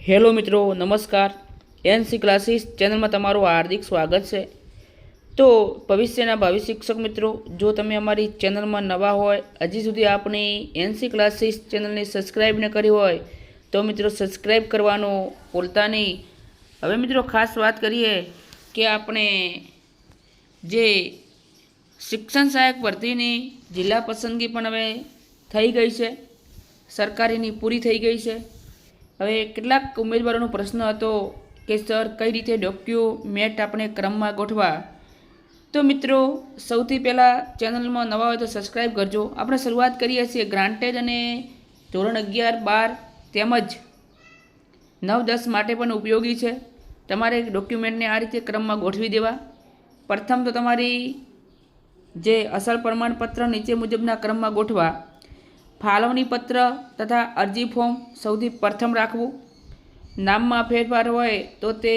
Hello મિત્રો, નમસ્કાર. NC classes ચેનલમાં તમારું હાર્દિક સ્વાગત છે. તો ભવિષ્યના ભાવિ શિક્ષક મિત્રો, જો તમે અમારી ચેનલમાં નવા હોય, હજી સુધી આપણી એનસી ક્લાસીસ ચેનલને સબસ્ક્રાઈબ ન કરી હોય તો મિત્રો સબસ્ક્રાઈબ કરવાનું ભૂલતા નહીં. હવે મિત્રો ખાસ વાત કરીએ કે આપણે જે શિક્ષણ સહાયક ભરતીની જિલ્લા પસંદગી પણ હવે થઈ ગઈ છે, સરકારીની પૂરી થઈ ગઈ છે. હવે કેટલાક ઉમેદવારોનો પ્રશ્ન હતો કે સર કઈ રીતે ડોક્યુમેન્ટ આપણે ક્રમમાં ગોઠવા. તો મિત્રો સૌથી પહેલાં ચેનલમાં નવા હોય તો સબસ્ક્રાઈબ કરજો. આપણે શરૂઆત કરીએ છીએ ગ્રાન્ટેડ અને ધોરણ 11-12 તેમજ 9-10 માટે પણ ઉપયોગી છે. તમારે ડોક્યુમેન્ટને આ રીતે ક્રમમાં ગોઠવી દેવા. પ્રથમ તો તમારી જે અસલ પ્રમાણપત્ર નીચે મુજબના ક્રમમાં ગોઠવા. ફાળવણી પત્ર તથા અરજી ફોર્મ સૌથી પ્રથમ રાખવું. નામમાં ફેરફાર હોય તો તે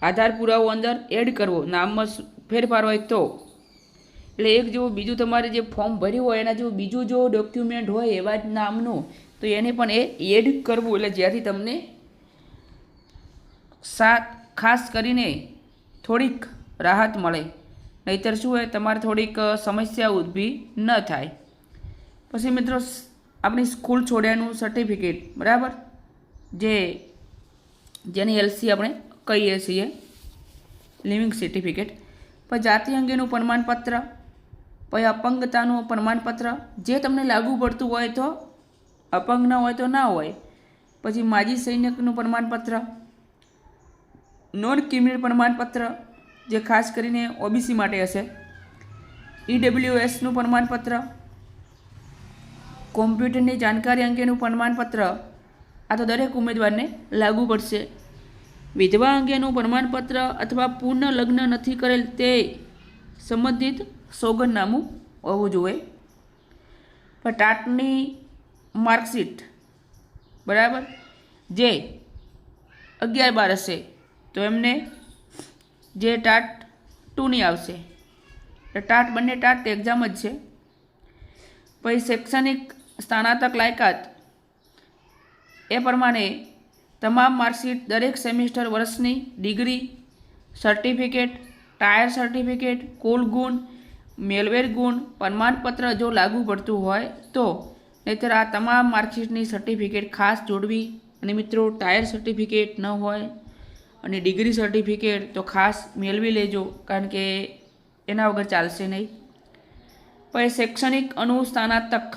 આધાર પુરાવો અંદર એડ કરવો. નામમાં ફેરફાર હોય તો એટલે એક જેવું બીજું તમારે જે ફોર્મ ભર્યું હોય એના જેવું બીજું જો ડોક્યુમેન્ટ હોય એવા જ નામનું તો એને પણ એડ કરવું, એટલે જ્યાંથી તમને ખાસ કરીને થોડીક રાહત મળે. નહીંતર શું હોય, તમારે થોડીક સમસ્યા ઊભી ન થાય. પછી મિત્રો આપણી સ્કૂલ છોડ્યાનું સર્ટિફિકેટ, બરાબર, જેની એલસી આપણે કહીએ છીએ, લિવિંગ સર્ટિફિકેટ. પછી જાતિ અંગેનું પ્રમાણપત્ર, પછી અપંગતાનું પ્રમાણપત્ર જે તમને લાગુ પડતું હોય તો, અપંગ ન હોય તો ના હોય. પછી માજી સૈનિકનું પ્રમાણપત્ર, નોન ક્રિમિનલ પ્રમાણપત્ર જે ખાસ કરીને ઓબીસી માટે હશે, ઈડબ્લ્યુએસનું પ્રમાણપત્ર, કોમ્પ્યુટરની જાણકારી અંગેનું પ્રમાણપત્ર, આ તો દરેક ઉમેદવારને લાગુ પડશે. વિધવા અંગેનું પ્રમાણપત્ર અથવા પૂર્ણ લગ્ન નથી કરેલ તે સંબંધિત સોગંદનામું હોવું જોઈએ. પણ ટાટની માર્કશીટ, બરાબર, જે 11-12 હશે તો એમને જે ટાટ 2ની આવશે, ટાટ બંને ટાટ એક્ઝામ જ છે. પછી શૈક્ષણિક સ્નાતક લાયકાત એ પ્રમાણે તમામ માર્કશીટ, દરેક સેમિસ્ટર વર્ષની ડિગ્રી, સર્ટિફિકેટ, ટાયર સર્ટિફિકેટ, કુલ ગુણ, મેળવેલ ગુણ, પ્રમાણપત્ર જો લાગુ પડતું હોય તો. નહીંતર આ તમામ માર્કશીટની સર્ટિફિકેટ ખાસ જોડવી. અને મિત્રો ટાયર સર્ટિફિકેટ ન હોય અને ડિગ્રી સર્ટિફિકેટ તો ખાસ મેળવી લેજો, કારણ કે એના વગર ચાલશે નહીં. પછી શૈક્ષણિક અનુસ્નાતક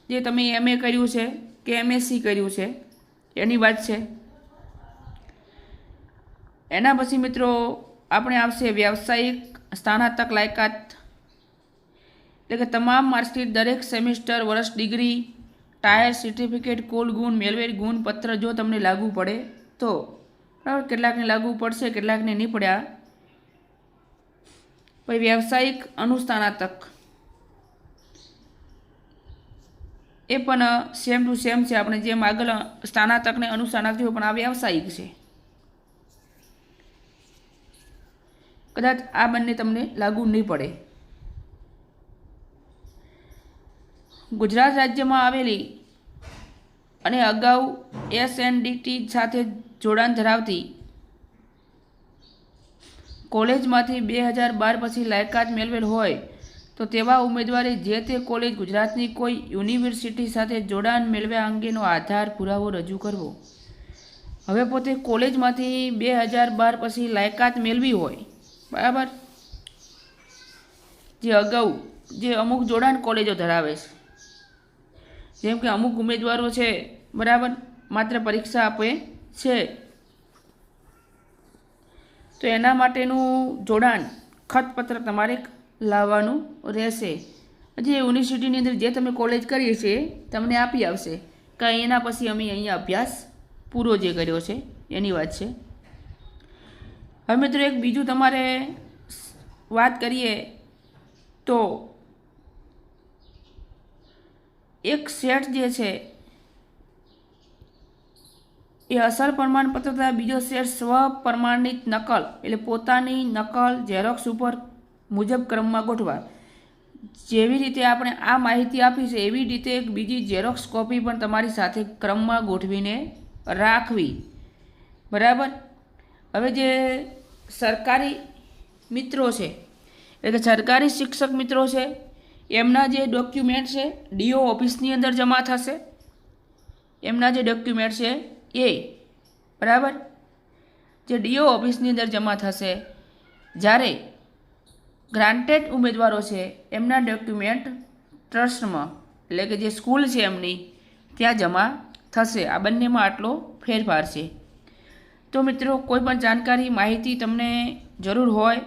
જે તમે એમએ કર્યું છે કે એમએસસી કર્યું છે એની વાત છે. એના પછી મિત્રો આપણે આવશે વ્યાવસાયિક સ્નાતક લાયકાત, એટલે કે તમામ માર્કશીટ, દરેક સેમિસ્ટર, વર્ષ, ડિગ્રી, ટાયર સર્ટિફિકેટ, કુલ ગુણ, મેળવેલ ગુણ પત્ર જો તમને લાગુ પડે તો. બરાબર, કેટલાકને લાગુ પડશે, કેટલાકને નહીં પડ્યા. પછી વ્યાવસાયિક અનુસ્નાતક એ પણ સેમ ટુ સેમ છે. આપણે જેમ આગળ સ્નાતકને અનુસ્નાતક થયું પણ આ વ્યાવસાયિક છે. કદાચ આ બંને તમને લાગુ નહીં પડે. ગુજરાત રાજ્યમાં આવેલી અને અગાઉ એસએનડીટી સાથે જોડાણ ધરાવતી કોલેજમાંથી 2012 પછી લાયકાત મેળવેલ હોય તો તેવા ઉમેદવારે જે તે કોલેજ ગુજરાતની કોઈ યુનિવર્સિટી સાથે જોડાણ મેળવ્યા અંગેનો આધાર પુરાવો રજૂ કરવો. હવે પોતે કોલેજમાંથી 2012 પછી લાયકાત મેળવી હોય, બરાબર, જે અગાઉ જે અમુક જોડાણ કોલેજો ધરાવે છે, જેમ કે અમુક ઉમેદવારો છે, બરાબર, માત્ર પરીક્ષા આપે છે તો એના માટેનું જોડાણ ખતપત્ર તમારે લાવવાનું રહેશે. જે યુનિવર્સિટીની અંદર જે તમે કોલેજ કરી છે તમને આપી આવશે કે એના પછી અમે અહીંયા અભ્યાસ પૂરો જે કર્યો છે એની વાત છે. હવે મિત્રો એક બીજું તમારે વાત કરીએ તો એક સેટ જે છે એ અસલ પ્રમાણપત્ર તથા બીજો સેટ સ્વ પ્રમાણિત નકલ, એટલે પોતાની નકલ ઝેરોક્સ ઉપર મુજબ ક્રમમાં ગોઠવા. જેવી રીતે આપણે આ માહિતી આપી છે એવી રીતે એક બીજી ઝેરોક્સ કોપી પણ તમારી સાથે ક્રમમાં ગોઠવીને રાખવી. બરાબર. હવે જે સરકારી મિત્રો છે એટલે કે સરકારી શિક્ષક મિત્રો છે એમના જે ડોક્યુમેન્ટ છે ડીઓ ઓફિસની અંદર જમા થશે. એમના જે ડોક્યુમેન્ટ છે એ બરાબર જે ડીઓ ઓફિસની અંદર જમા થશે. જ્યારે ગ્રાન્ટેડ ઉમેદવારો છે એમના ડોક્યુમેન્ટ ટ્રસ્ટમાં એટલે કે જે સ્કૂલ છે એમની ત્યાં જમા થશે. આ બંનેમાં આટલો ફેરફાર છે. તો મિત્રો કોઈ પણ જાણકારી માહિતી તમને જરૂર હોય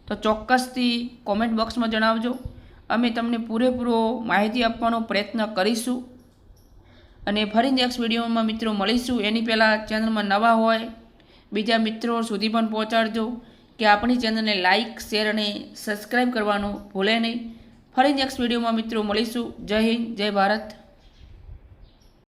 તો ચોક્કસથી કોમેન્ટ બોક્સમાં જણાવજો. અમે તમને પૂરેપૂરો માહિતી આપવાનો પ્રયત્ન કરીશું. અને ફરી નેક્સ્ટ વિડીયોમાં મિત્રો મળીશું. એની પહેલાં ચેનલમાં નવા હોય બીજા મિત્રો સુધી પણ પહોંચાડજો કે આપણી ચેનલને લાઇક શેર અને સબસ્ક્રાઈબ કરવાનું ભૂલે નહીં. ફરી નેક્સ્ટ વિડીયોમાં મિત્રો મળીશું. જય હિન્દ, જય ભારત.